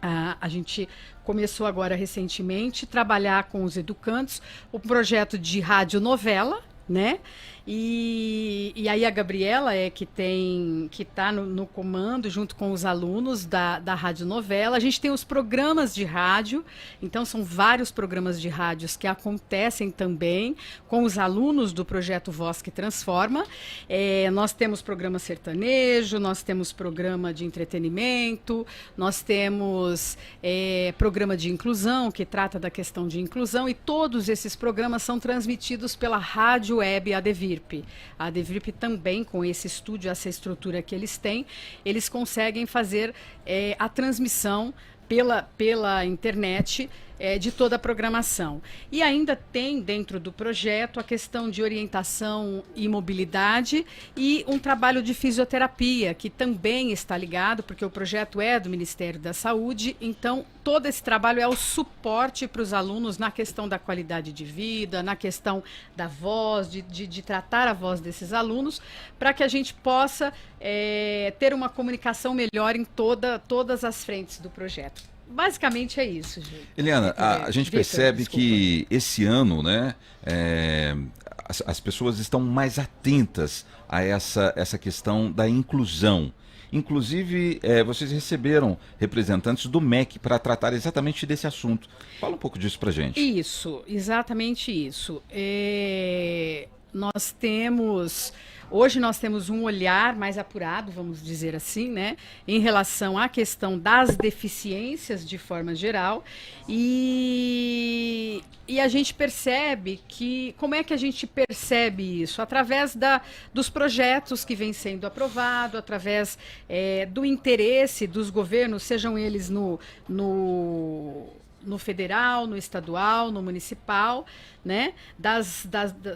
a gente começou agora recentemente trabalhar com os educandos o projeto de radionovela, né? E aí a Gabriela que está no comando junto com os alunos da radionovela. A gente tem os programas de rádio, então são vários programas de rádios que acontecem também com os alunos do projeto Voz que Transforma. Nós temos programa sertanejo, nós temos programa de entretenimento, nós temos programa de inclusão, que trata da questão de inclusão, e todos esses programas são transmitidos pela Rádio Web ADVIRP. A ADVIRP também, com esse estúdio, essa estrutura que eles têm, eles conseguem fazer a transmissão pela internet de toda a programação. E ainda tem dentro do projeto a questão de orientação e mobilidade e um trabalho de fisioterapia, que também está ligado, porque o projeto é do Ministério da Saúde. Então, todo esse trabalho é o suporte para os alunos na questão da qualidade de vida, na questão da voz, de tratar a voz desses alunos, para que a gente possa ter uma comunicação melhor em todas as frentes do projeto. Basicamente é isso, gente. Eliana, a gente percebe que esse ano, né, as pessoas estão mais atentas a essa questão da inclusão. Inclusive, vocês receberam representantes do MEC para tratar exatamente desse assunto. Fala um pouco disso para a gente. Isso, exatamente isso. Hoje nós temos um olhar mais apurado, vamos dizer assim, né, em relação à questão das deficiências de forma geral, e a gente percebe que, como é que a gente percebe isso? Através dos projetos que vêm sendo aprovados, através do interesse dos governos, sejam eles no federal, no estadual, no municipal, né,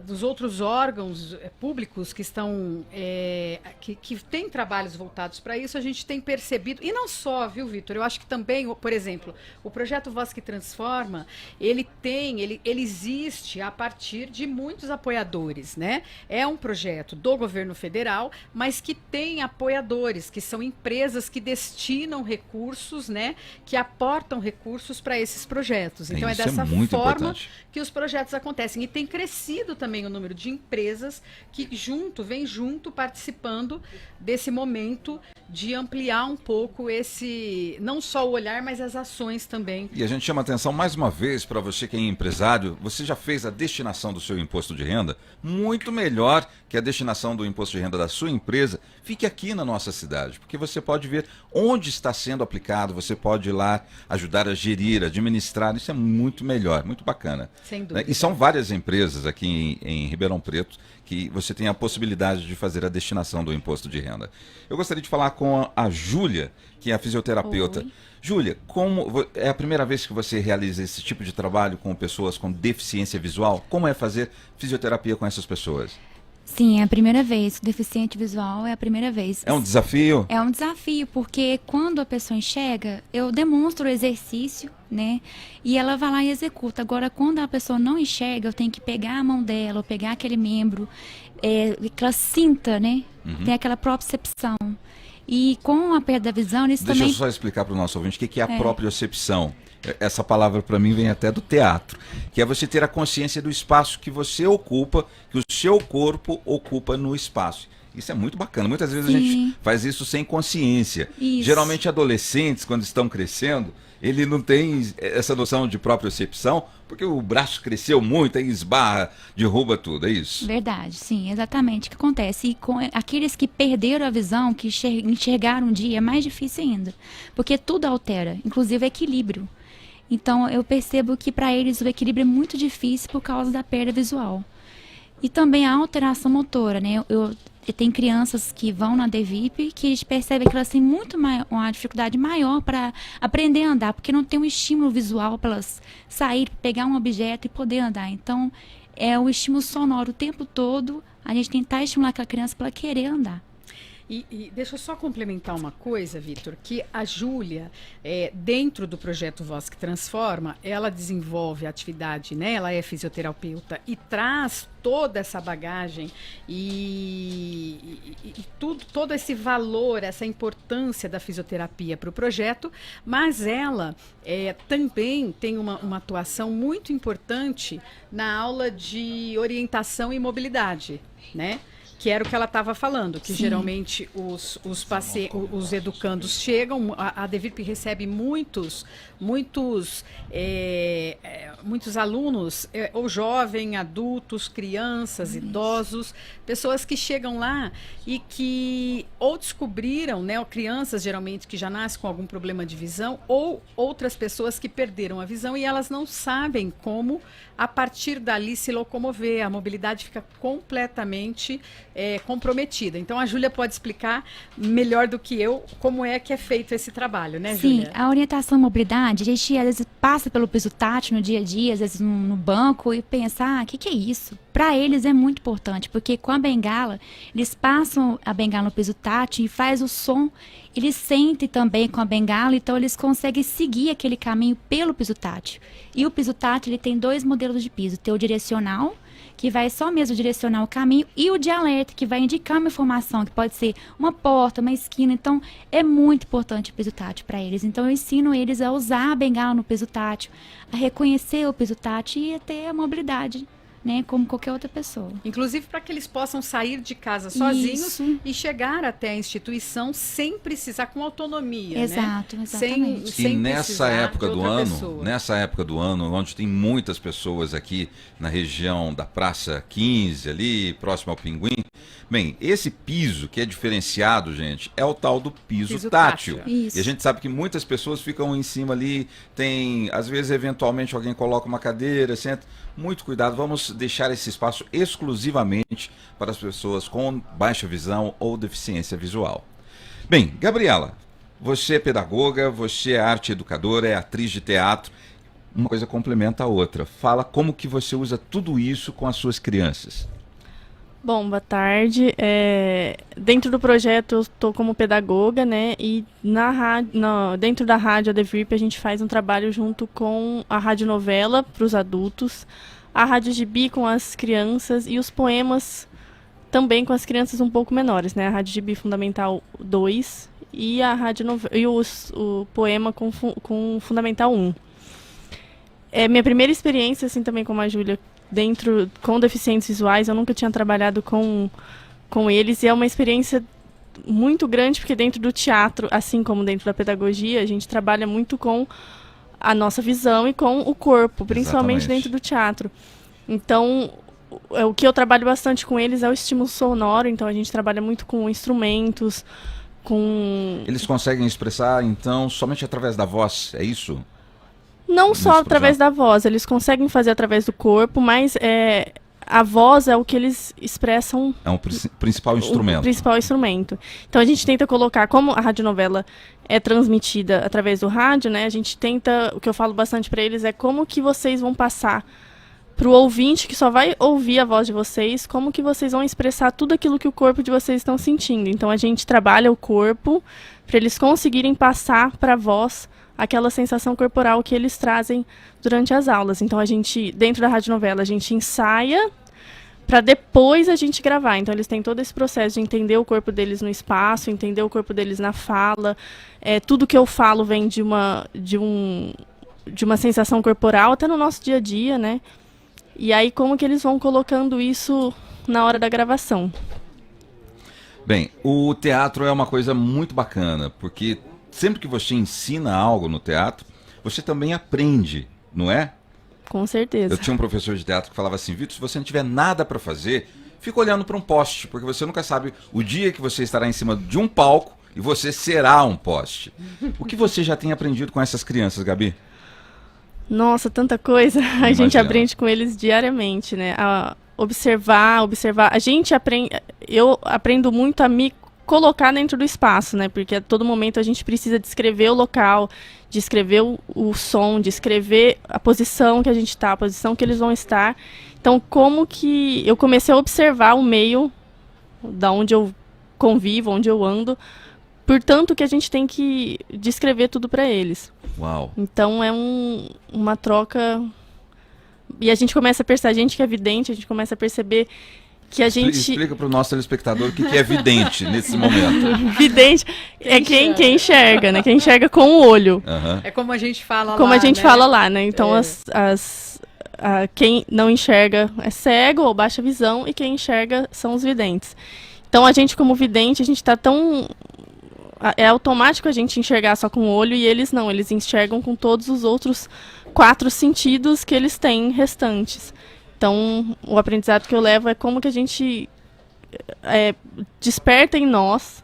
dos outros órgãos públicos que estão que têm trabalhos voltados para isso. A gente tem percebido, e não só, viu, Vitor? Eu acho que também, por exemplo, o projeto Voz que Transforma, ele existe a partir de muitos apoiadores, né? É um projeto do governo federal, mas que tem apoiadores, que são empresas que destinam recursos, né, que aportam recursos para esses projetos. Então é dessa forma que os projetos acontecem. E tem crescido também o número de empresas que vem junto participando desse momento de ampliar um pouco esse, não só o olhar, mas as ações também. E a gente chama atenção mais uma vez para você que é empresário, você já fez a destinação do seu imposto de renda muito melhor que a destinação do imposto de renda da sua empresa. Fique aqui na nossa cidade, porque você pode ver onde está sendo aplicado, você pode ir lá ajudar a gerir, administrar, isso é muito melhor, muito bacana. Sem dúvida. E são várias empresas aqui em Ribeirão Preto que você tem a possibilidade de fazer a destinação do imposto de renda. Eu gostaria de falar com a Júlia, que é a fisioterapeuta. Oi. Júlia, como é a primeira vez que você realiza esse tipo de trabalho com pessoas com deficiência visual? Como é fazer fisioterapia com essas pessoas? Sim, é a primeira vez. Deficiente visual é a primeira vez. É um desafio? É um desafio, porque quando a pessoa enxerga, eu demonstro o exercício, né? E ela vai lá e executa. Agora, quando a pessoa não enxerga, eu tenho que pegar a mão dela, ou pegar aquele membro, que ela sinta, né? Tem aquela propriocepção. E com a perda da visão, isso Deixa também... eu só explicar para o nosso ouvinte o que é a propriocepção. Essa palavra para mim vem até do teatro, que é você ter a consciência do espaço que você ocupa, que o seu corpo ocupa no espaço. Isso é muito bacana. Muitas vezes a gente faz isso sem consciência. Isso. Geralmente adolescentes, quando estão crescendo, ele não tem essa noção de propriocepção, porque o braço cresceu muito, aí esbarra, derruba tudo, é isso? Verdade, sim, exatamente o que acontece. E com aqueles que perderam a visão, que enxergaram um dia, é mais difícil ainda, porque tudo altera, inclusive o equilíbrio. Então eu percebo que para eles o equilíbrio é muito difícil por causa da perda visual. E também a alteração motora, né? Eu tenho crianças que vão na DVIP que eles percebem que elas têm uma dificuldade maior para aprender a andar, porque não tem um estímulo visual para elas sair, pegar um objeto e poder andar. Então, é o estímulo sonoro o tempo todo, a gente tentar estimular aquela criança para ela querer andar. E deixa eu só complementar uma coisa, Vitor, que a Júlia, dentro do projeto Voz que Transforma, ela desenvolve a atividade, né? Ela é fisioterapeuta e traz toda essa bagagem e todo esse valor, essa importância da fisioterapia para o projeto, mas ela também tem uma atuação muito importante na aula de orientação e mobilidade, né? Que era o que ela estava falando, que geralmente os educandos chegam, a DVIP recebe muitos alunos, ou jovens, adultos, crianças, idosos, pessoas que chegam lá e que ou descobriram, né, ou crianças geralmente que já nascem com algum problema de visão, ou outras pessoas que perderam a visão e elas não sabem como, a partir dali, se locomover. A mobilidade fica completamente comprometida. Então, a Júlia pode explicar melhor do que eu como é que é feito esse trabalho, né, Júlia? Sim, a orientação à mobilidade, a gente às vezes passa pelo piso tátil no dia a dia, às vezes no banco, e pensa, o que é isso? Para eles é muito importante, porque com a bengala, eles passam a bengala no piso tátil e faz o som, eles sentem também com a bengala, então eles conseguem seguir aquele caminho pelo piso tátil. E o piso tátil, ele tem 2 modelos de piso, tem o direcional, que vai só mesmo direcionar o caminho, e o de alerta, que vai indicar uma informação, que pode ser uma porta, uma esquina. Então, é muito importante o piso tátil para eles. Então, eu ensino eles a usar a bengala no piso tátil, a reconhecer o piso tátil e a ter a mobilidade, né, como qualquer outra pessoa. Inclusive para que eles possam sair de casa sozinhos e chegar até a instituição sem precisar, com autonomia. Exato, né? exatamente. Sem nessa época do ano, onde tem muitas pessoas aqui na região da Praça 15, ali, próximo ao Pinguim, bem, esse piso que é diferenciado, gente, é o tal do piso tátil. Isso. E a gente sabe que muitas pessoas ficam em cima ali, às vezes, eventualmente, alguém coloca uma cadeira, senta. Muito cuidado, vamos deixar esse espaço exclusivamente para as pessoas com baixa visão ou deficiência visual. Bem, Gabriela, você é pedagoga, você é arte educadora, é atriz de teatro. Uma coisa complementa a outra. Fala como que você usa tudo isso com as suas crianças. Bom, boa tarde. Dentro do projeto eu estou como pedagoga, né? E dentro da rádio a DVIP a gente faz um trabalho junto com a radionovela para os adultos, a Rádio Gibi com as crianças e os poemas também com as crianças um pouco menores, né? A Rádio Gibi Fundamental 2 e o poema com Fundamental 1. Minha primeira experiência, assim, também como a Júlia, com deficientes visuais, eu nunca tinha trabalhado com eles, e é uma experiência muito grande, porque dentro do teatro, assim como dentro da pedagogia, a gente trabalha muito com a nossa visão e com o corpo, principalmente dentro do teatro. Então, o que eu trabalho bastante com eles é o estímulo sonoro, então a gente trabalha muito com instrumentos, com... Eles conseguem expressar, então, somente através da voz, é isso? Não só através da voz, eles conseguem fazer através do corpo, mas a voz é o que eles expressam... É um principal instrumento. O principal instrumento. Então a gente tenta colocar, como a radionovela é transmitida através do rádio, né? A gente tenta, o que eu falo bastante para eles é como que vocês vão passar para o ouvinte que só vai ouvir a voz de vocês, como que vocês vão expressar tudo aquilo que o corpo de vocês estão sentindo. Então a gente trabalha o corpo para eles conseguirem passar para a voz aquela sensação corporal que eles trazem durante as aulas. Então a gente, dentro da radionovela, a gente ensaia para depois a gente gravar. Então eles têm todo esse processo de entender o corpo deles no espaço, entender o corpo deles na fala. Tudo que eu falo vem de uma sensação corporal, até no nosso dia a dia, né? E aí como que eles vão colocando isso na hora da gravação? Bem, o teatro é uma coisa muito bacana, porque sempre que você ensina algo no teatro, você também aprende, não é? Com certeza. Eu tinha um professor de teatro que falava assim: Vitor, se você não tiver nada para fazer, fica olhando para um poste, porque você nunca sabe o dia que você estará em cima de um palco e você será um poste. O que você já tem aprendido com essas crianças, Gabi? Nossa, tanta coisa. A gente aprende com eles diariamente, né? A observar. A gente aprende... Eu aprendo muito a me colocar dentro do espaço, né? Porque a todo momento a gente precisa descrever o local, descrever o som, descrever a posição que a gente está, a posição que eles vão estar. Então, como que eu comecei a observar o meio da onde eu convivo, onde eu ando, portanto que a gente tem que descrever tudo para eles. Uau! Então é uma troca, e a gente começa a perceber, a gente que é vidente, a gente começa a perceber que a gente... Explica para o nosso telespectador o que é vidente nesse momento. Vidente é quem enxerga, né? Quem enxerga com o olho. Uhum. É como a gente fala lá, como a gente né? fala lá, né? Então quem não enxerga é cego ou baixa visão, e quem enxerga são os videntes. Então a gente, como vidente, a gente está tão... É automático a gente enxergar só com o olho, e eles não, eles enxergam com todos os outros 4 sentidos que eles têm restantes. Então, o aprendizado que eu levo é como que a gente desperta em nós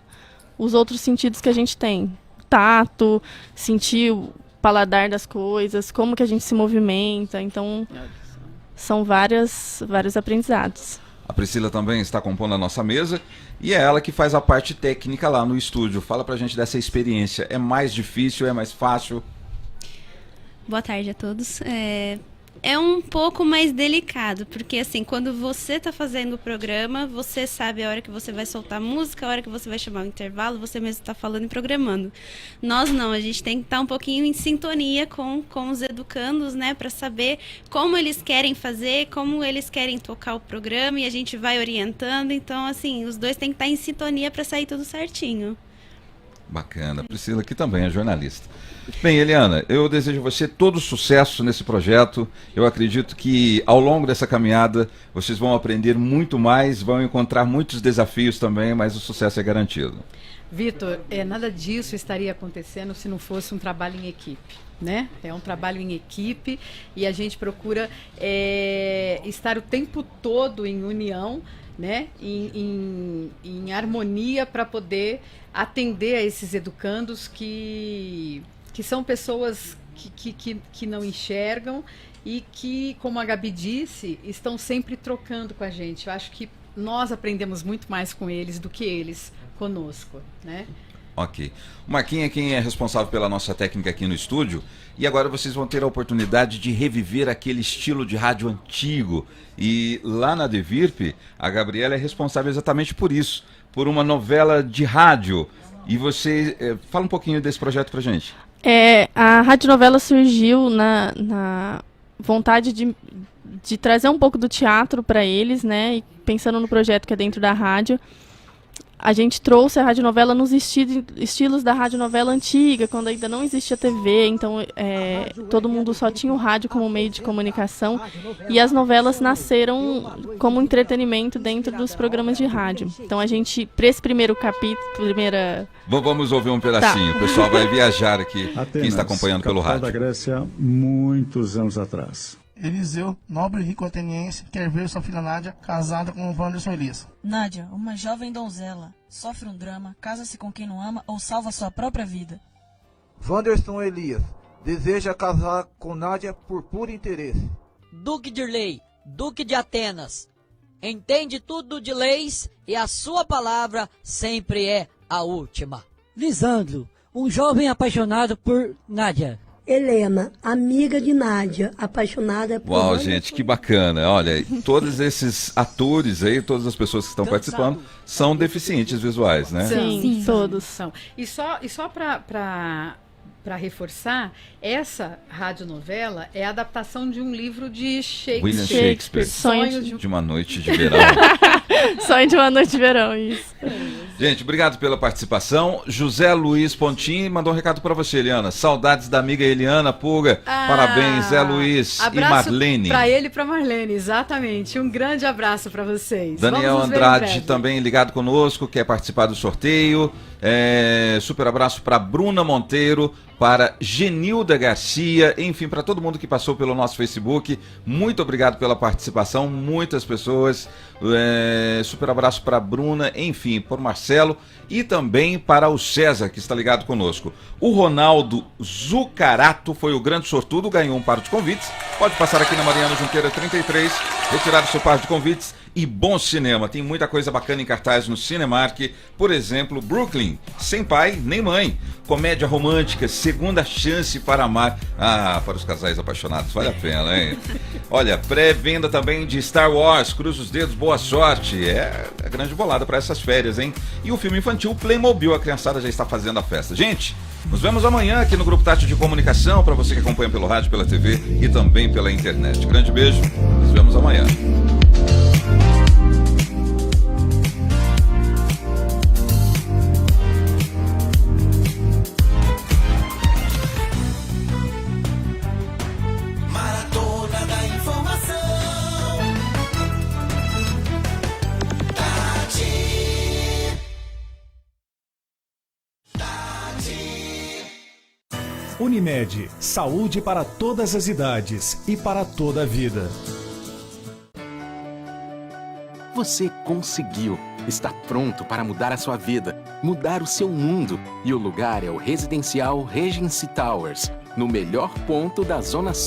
os outros sentidos que a gente tem. Tato, sentir o paladar das coisas, como que a gente se movimenta. Então, são vários aprendizados. A Priscila também está compondo a nossa mesa, e é ela que faz a parte técnica lá no estúdio. Fala pra gente dessa experiência. É mais difícil, é mais fácil? Boa tarde a todos. É um pouco mais delicado, porque assim, quando você está fazendo o programa, você sabe a hora que você vai soltar música, a hora que você vai chamar o intervalo, você mesmo está falando e programando. Nós não, a gente tem que estar um pouquinho em sintonia com os educandos, né, para saber como eles querem fazer, como eles querem tocar o programa, e a gente vai orientando. Então, assim, os dois têm que estar em sintonia para sair tudo certinho. Bacana. Priscila aqui também é jornalista. Bem, Eliana, eu desejo a você todo sucesso nesse projeto. Eu acredito que ao longo dessa caminhada vocês vão aprender muito mais, vão encontrar muitos desafios também, mas o sucesso é garantido. Vitor, nada disso estaria acontecendo se não fosse um trabalho em equipe, né? É um trabalho em equipe, e a gente procura estar o tempo todo em união, né? Em harmonia, para poder atender a esses educandos que são pessoas que não enxergam e que, como a Gabi disse, estão sempre trocando com a gente. Eu acho que nós aprendemos muito mais com eles do que eles conosco, né? Ok. O Marquinhos é quem é responsável pela nossa técnica aqui no estúdio, e agora vocês vão ter a oportunidade de reviver aquele estilo de rádio antigo. E lá na Devirp, a Gabriela é responsável exatamente por isso, por uma novela de rádio. E você fala um pouquinho desse projeto pra gente. A radionovela surgiu na vontade de trazer um pouco do teatro para eles, né? E pensando no projeto que é dentro da rádio. a gente trouxe a radionovela nos estilos da radionovela antiga, quando ainda não existia TV, então todo mundo só tinha o rádio como meio de comunicação, e as novelas nasceram como entretenimento dentro dos programas de rádio. Então a gente, para esse primeiro capítulo, Vamos ouvir um pedacinho, o pessoal vai viajar aqui, Atenas, quem está acompanhando pelo rádio. da Grécia, muitos anos atrás. Eliseu, nobre e rico ateniense, quer ver sua filha Nádia casada com o Wanderson Elias. Nádia, uma jovem donzela, sofre um drama, casa-se com quem não ama ou salva sua própria vida. Wanderson Elias deseja casar com Nádia por puro interesse. Duque de Lei, Duque de Atenas, entende tudo de leis e a sua palavra sempre é a última. Lisandro, um jovem apaixonado por Nádia. Helena, amiga de Nádia, apaixonada por... Uau, gente, que bacana. Olha, todos esses atores aí, todas as pessoas que estão participando, são deficientes visuais, né? Sim, todos. São. E só para reforçar, essa radionovela é a adaptação de um livro de Shakespeare. William Shakespeare. Sonho de uma noite de verão. Sonho de uma noite de verão, isso. Gente, obrigado pela participação. José Luiz Pontin mandou um recado para você, Eliana. Saudades da amiga Eliana Puga. Parabéns, Zé Luiz e Marlene. Para ele e para Marlene, exatamente. Um grande abraço para vocês. Daniel Andrade também ligado conosco, quer participar do sorteio. Super abraço para Bruna Monteiro, para Genilda Garcia, enfim, para todo mundo que passou pelo nosso Facebook. Muito obrigado pela participação, muitas pessoas. Super abraço para Bruna, enfim, por Marcelo e também para o César, que está ligado conosco. O Ronaldo Zucarato foi o grande sortudo, ganhou um par de convites. Pode passar aqui na Mariano Junqueira 33, retirar o seu par de convites. E bom cinema, tem muita coisa bacana em cartaz no Cinemark, por exemplo, Brooklyn, Sem Pai Nem Mãe, comédia romântica, Segunda Chance para Amar, para os casais apaixonados, vale a pena, hein? Olha, pré-venda também de Star Wars, cruza os dedos, boa sorte, é a grande bolada para essas férias, hein? E o filme infantil Playmobil, a criançada já está fazendo a festa. Gente, nos vemos amanhã aqui no Grupo Tati de Comunicação, para você que acompanha pelo rádio, pela TV e também pela internet. Grande beijo, nos vemos amanhã. Maratona da Informação. Unimed, saúde para todas as idades e para toda a vida. Você conseguiu. Está pronto para mudar a sua vida, mudar o seu mundo. E o lugar é o residencial Regency Towers, no melhor ponto da Zona Sul.